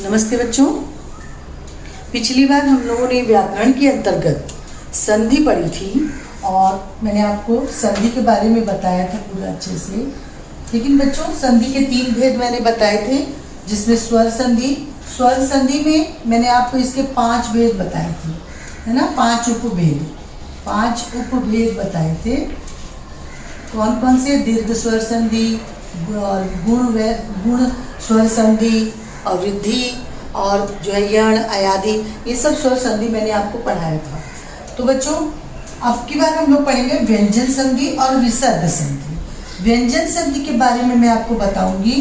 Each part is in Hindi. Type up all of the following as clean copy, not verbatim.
नमस्ते बच्चों। पिछली बार हम लोगों ने व्याकरण के अंतर्गत संधि पढ़ी थी और मैंने आपको संधि के बारे में बताया था पूरा अच्छे से। लेकिन बच्चों, संधि के 3 भेद मैंने बताए थे, जिसमें स्वर संधि में मैंने आपको इसके 5 भेद बताए थे, है ना। 5 उपभेद बताए थे। कौन कौन से? दीर्घ स्वर संधि और गुण स्वर संधि और वृद्धि और जो है यण अयादि, ये सब स्वर संधि मैंने आपको पढ़ाया था। तो बच्चों, अब की बार हम लोग पढ़ेंगे व्यंजन संधि और विसर्ग संधि। व्यंजन संधि के बारे में मैं आपको बताऊंगी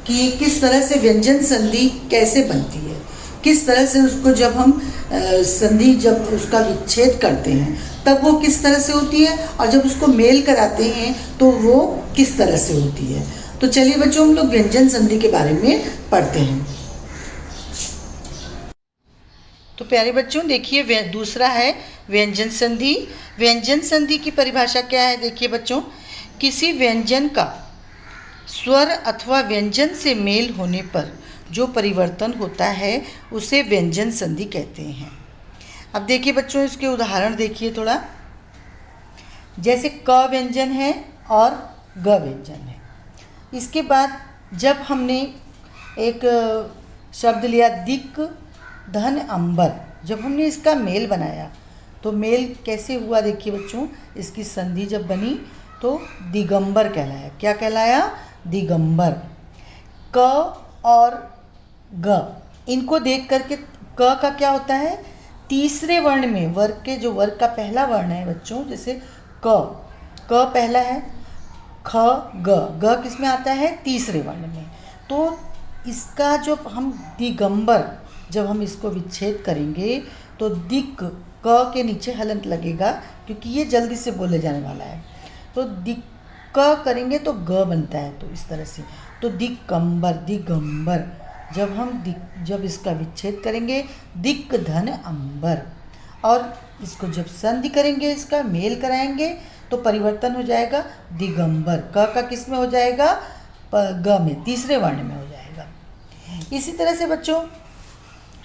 कि किस तरह से व्यंजन संधि कैसे बनती है, किस तरह से उसको जब हम संधि जब उसका विच्छेद करते हैं तब वो किस तरह से होती है, और जब उसको मेल कराते हैं तो वो किस तरह से होती है। तो चलिए बच्चों, हम लोग व्यंजन संधि के बारे में पढ़ते हैं। तो प्यारे बच्चों, देखिए दूसरा है व्यंजन संधि। व्यंजन संधि की परिभाषा क्या है? देखिए बच्चों, किसी व्यंजन का स्वर अथवा व्यंजन से मेल होने पर जो परिवर्तन होता है उसे व्यंजन संधि कहते हैं। अब देखिए बच्चों, इसके उदाहरण देखिए थोड़ा। जैसे क व्यंजन है और ग व्यंजन है। इसके बाद जब हमने एक शब्द लिया दिक् धन अंबर, जब हमने इसका मेल बनाया तो मेल कैसे हुआ? देखिए बच्चों, इसकी संधि जब बनी तो दिगंबर कहलाया। क्या कहलाया? दिगंबर। क और ग, इनको देख करके क का क्या होता है? तीसरे वर्ण में, वर्ग के जो वर्ग का पहला वर्ण है बच्चों, जैसे क पहला है, ख ग किस में आता है? तीसरे वर्ण में। तो इसका जो हम दिगंबर, जब हम इसको विच्छेद करेंगे तो दिक् क के नीचे हलंत लगेगा, क्योंकि ये जल्दी से बोले जाने वाला है। तो दिक् करेंगे तो ग बनता है, तो इस तरह से। तो दिगंबर, जब इसका विच्छेद करेंगे दिक् धन अंबर, और इसको जब संधि करेंगे, इसका मेल कराएंगे तो परिवर्तन हो जाएगा दिगंबर। क का किस में हो जाएगा? ग में, तीसरे वर्ण में हो जाएगा। इसी तरह से बच्चों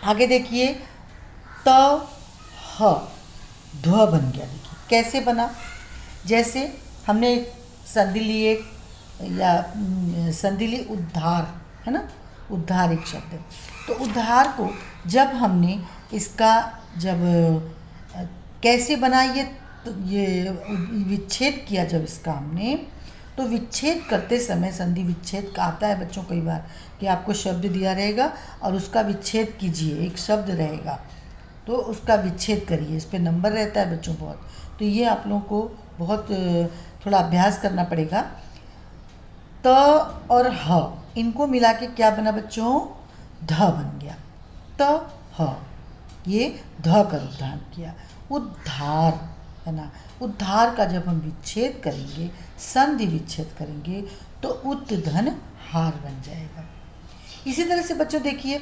आगे देखिए, त ह ध्व बन गया। देखिए कैसे बना। जैसे हमने संधि लिए, या संधि ली उद्धार, है ना। उद्धार एक शब्द है। तो उद्धार को जब हमने इसका कैसे बना, ये विच्छेद किया जब इसका हमने, तो विच्छेद करते समय, संधि विच्छेद का आता है बच्चों कई बार कि आपको शब्द दिया रहेगा और उसका विच्छेद कीजिए, एक शब्द रहेगा तो उसका विच्छेद करिए। इस पे नंबर रहता है बच्चों बहुत। तो ये आप लोगों को बहुत थोड़ा अभ्यास करना पड़ेगा। त और ह, इनको मिला के क्या बना बच्चों? ध बन गया। त ह, ये ध का उद्धार किया। उद्धार, है ना। उद्धार का जब हम विच्छेद करेंगे, संधि विच्छेद करेंगे, तो उत धन हार बन जाएगा। इसी तरह से बच्चों देखिए,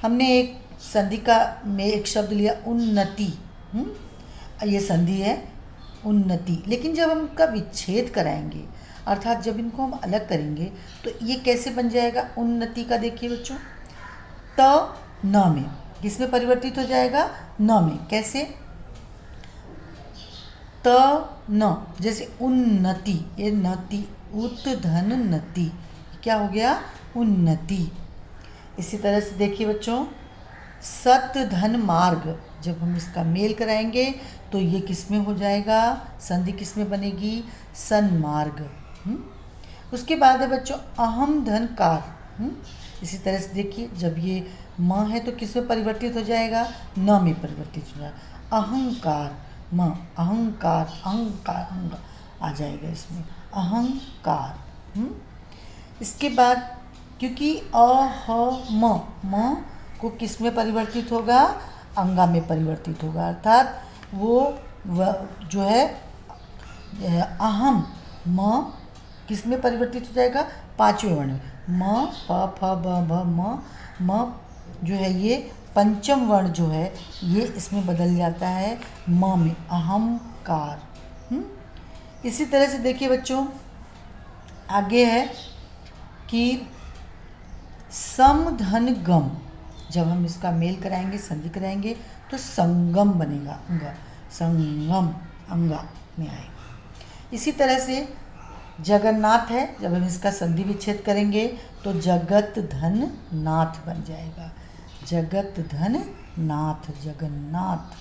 हमने एक संधि का में एक शब्द लिया उन्नति। ये संधि है उन्नति। लेकिन जब हम इनका विच्छेद कराएंगे, अर्थात जब इनको हम अलग करेंगे, तो ये कैसे बन जाएगा उन्नति का? देखिए बच्चों, त न में, किसमें परिवर्तित हो जाएगा? न में। कैसे? त न, जैसे उन्नति, ये नति, उत धन नति, क्या हो गया? उन्नति। इसी तरह से देखिए बच्चों, सत धन मार्ग, जब हम इसका मेल कराएंगे तो ये किस में हो जाएगा? संधि किस में बनेगी? सन्मार्ग। उसके बाद है बच्चों अहम धन कार। इसी तरह से देखिए, जब ये म है तो किस में परिवर्तित हो जाएगा? न में परिवर्तित हो जाएगा। अहंकार, म, अहंकार, अहंकार, अंग आ जाएगा इसमें, अहंकार। इसके बाद क्योंकि म को किस में परिवर्तित होगा? अंगा में परिवर्तित होगा, अर्थात वो जो है अहम, म किस में परिवर्तित हो जाएगा? 5वें वर्ण में। म प फ ब भ म जो है ये पंचम वर्ण जो है ये इसमें बदल जाता है म में, अहंकार। इसी तरह से देखिए बच्चों, आगे है कि सम धन गम, जब हम इसका मेल कराएंगे, संधि कराएंगे तो संगम बनेगा, अंग, संगम, अंगा में आएगा। इसी तरह से जगन्नाथ है, जब हम इसका संधि विच्छेद करेंगे तो जगत धन नाथ बन जाएगा, जगत धन नाथ, जगन्नाथ।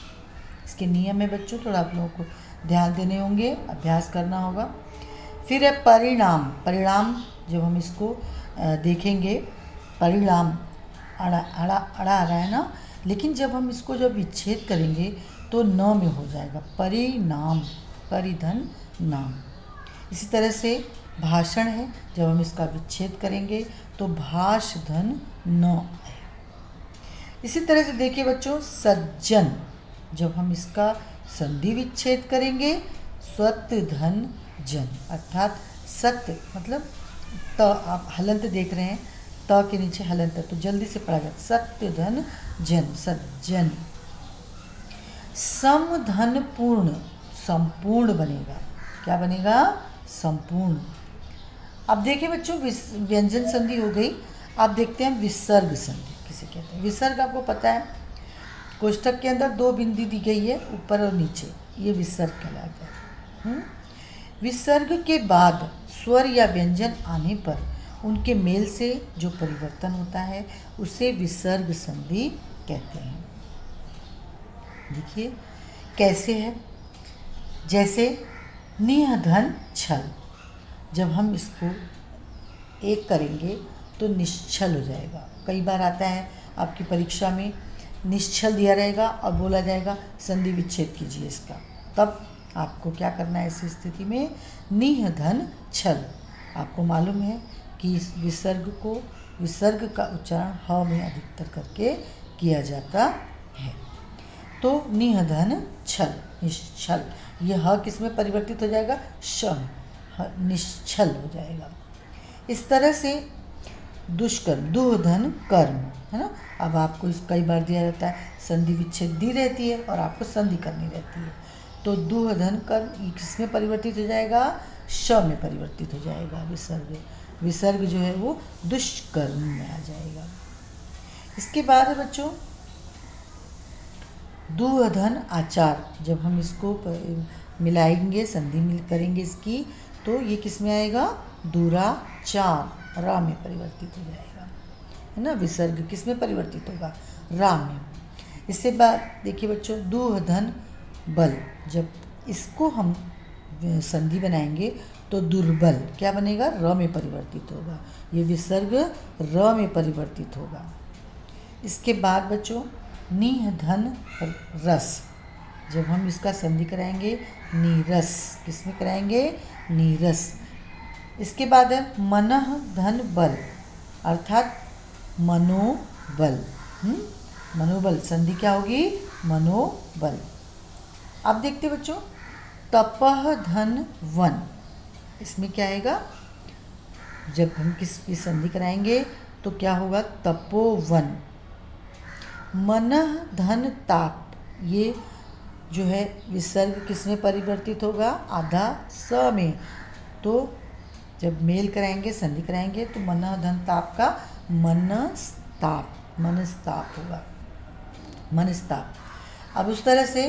इसके नियम है बच्चों, थोड़ा आप लोगों को ध्यान देने होंगे, अभ्यास करना होगा। फिर है परिणाम, परिणाम जब हम इसको देखेंगे, परिणाम अड़ा अड़ा अड़ा आ रहा है ना, लेकिन जब हम इसको जब विच्छेद करेंगे तो न में हो जाएगा, परिणाम, परिधन नाम। इसी तरह से भाषण है, जब हम इसका विच्छेद करेंगे तो भाष धन न आए। इसी तरह से देखिए बच्चों, सज्जन, जब हम इसका संधि विच्छेद करेंगे स्वत्व धन जन, अर्थात सत्य मतलब त, आप हलंत देख रहे हैं, त के नीचे हलंत है तो जल्दी से पढ़ा जाता, सत्य धन जन, सज्जन। समधन पूर्ण, संपूर्ण बनेगा, क्या बनेगा, संपूर्ण। अब देखिए बच्चों, व्यंजन संधि हो गई। अब देखते हैं विसर्ग संधि किसे कहते हैं। विसर्ग आपको पता है, कोष्ठक के अंदर 2 बिंदी दी गई है, ऊपर और नीचे, ये विसर्ग कहलाता है। विसर्ग के बाद स्वर या व्यंजन आने पर उनके मेल से जो परिवर्तन होता है उसे विसर्ग संधि कहते हैं। देखिए कैसे है, जैसे निह धन छल, जब हम इसको एक करेंगे तो निश्चल हो जाएगा। कई बार आता है आपकी परीक्षा में, निश्चल दिया रहेगा और बोला जाएगा संधि विच्छेद कीजिए इसका, तब आपको क्या करना है ऐसी स्थिति में, निह धन छल। आपको मालूम है कि इस विसर्ग का उच्चारण ह में अधिकतर करके किया जाता है। तो निह धन छल, निश्चल, यह ह किस में परिवर्तित हो जाएगा, श, निश्चल हो जाएगा। इस तरह से दुष्कर्म, दुह धन कर्म, है ना। अब आपको इस कई बार दिया जाता है, संधि विच्छेद दी रहती है और आपको संधि करनी रहती है, तो दुह धन कर्म किस में परिवर्तित हो जाएगा, श में परिवर्तित हो जाएगा। विसर्ग, विसर्ग जो है वो दुष्कर्म में आ जाएगा। इसके बाद है बच्चों दुह धन आचार, जब हम इसको मिलाएंगे, संधि मिल करेंगे इसकी, तो ये किस में आएगा, दुराचार, रा में परिवर्तित हो जाएगा, है ना। विसर्ग किस में परिवर्तित होगा, रा में। इसके बाद देखिए बच्चों दुह धन बल, जब इसको हम संधि बनाएंगे तो दुर्बल क्या बनेगा, र में परिवर्तित होगा, ये विसर्ग र में परिवर्तित होगा। इसके बाद बच्चों निह धन रस, जब हम इसका संधि कराएंगे नीरस, किस में कराएंगे, नीरस। इसके बाद है मनः धन बल, अर्थात मनोबल, मनोबल, संधि क्या होगी, मनोबल। अब देखते बच्चों तपह धन वन, इसमें क्या आएगा, जब हम किसकी संधि कराएंगे तो क्या होगा, तपोवन। मनः धन ताप, ये जो है विसर्ग किस में परिवर्तित होगा, आधा स में, तो जब मेल कराएंगे, संधि कराएंगे तो मनः धन ताप का मनस्ताप, मनस्ताप होगा, मनस्ताप। अब उस तरह से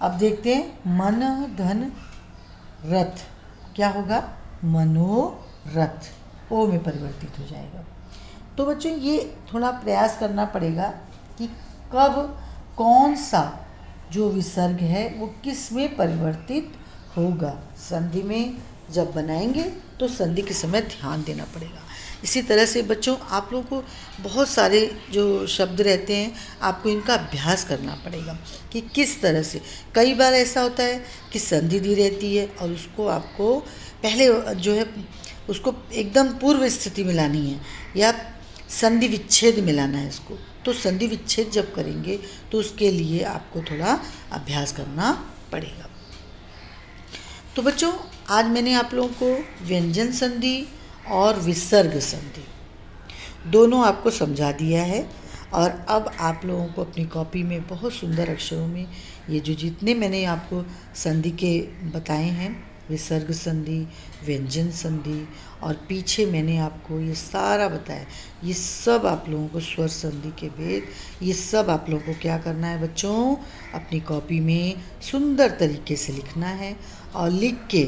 अब देखते हैं मनः धन रथ, क्या होगा, मनोरथ, ओ में परिवर्तित हो जाएगा। तो बच्चों ये थोड़ा प्रयास करना पड़ेगा कि कब कौन सा जो विसर्ग है वो किस में परिवर्तित होगा। संधि में जब बनाएंगे तो संधि के समय ध्यान देना पड़ेगा। इसी तरह से बच्चों आप लोगों को बहुत सारे जो शब्द रहते हैं आपको इनका अभ्यास करना पड़ेगा कि किस तरह से। कई बार ऐसा होता है कि संधि दी रहती है और उसको आपको पहले जो है उसको एकदम पूर्व स्थिति में लानी है या संधि विच्छेद में लाना है इसको, तो संधि विच्छेद जब करेंगे तो उसके लिए आपको थोड़ा अभ्यास करना पड़ेगा। तो बच्चों आज मैंने आप लोगों को व्यंजन संधि और विसर्ग संधि दोनों आपको समझा दिया है और अब आप लोगों को अपनी कॉपी में बहुत सुंदर अक्षरों में ये जो जितने मैंने आपको संधि के बताए हैं विसर्ग संधि, व्यंजन संधि, और पीछे मैंने आपको ये सारा बताया। ये सब आप लोगों को स्वर संधि के भेद, ये सब आप लोगों को क्या करना है बच्चों, अपनी कॉपी में सुंदर तरीके से लिखना है और लिख के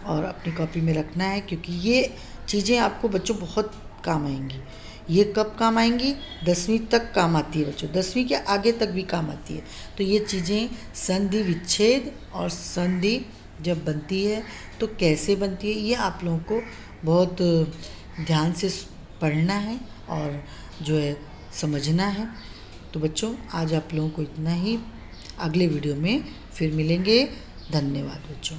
और अपनी कॉपी में रखना है, क्योंकि ये चीज़ें आपको बच्चों बहुत काम आएंगी। ये कब काम आएंगी? 10वीं तक काम आती है बच्चों, 10वीं के आगे तक भी काम आती है। तो ये चीज़ें संधि विच्छेद और संधि जब बनती है तो कैसे बनती है, ये आप लोगों को बहुत ध्यान से पढ़ना है और जो है समझना है। तो बच्चों आज आप लोगों को इतना ही, अगले वीडियो में फिर मिलेंगे। धन्यवाद बच्चों।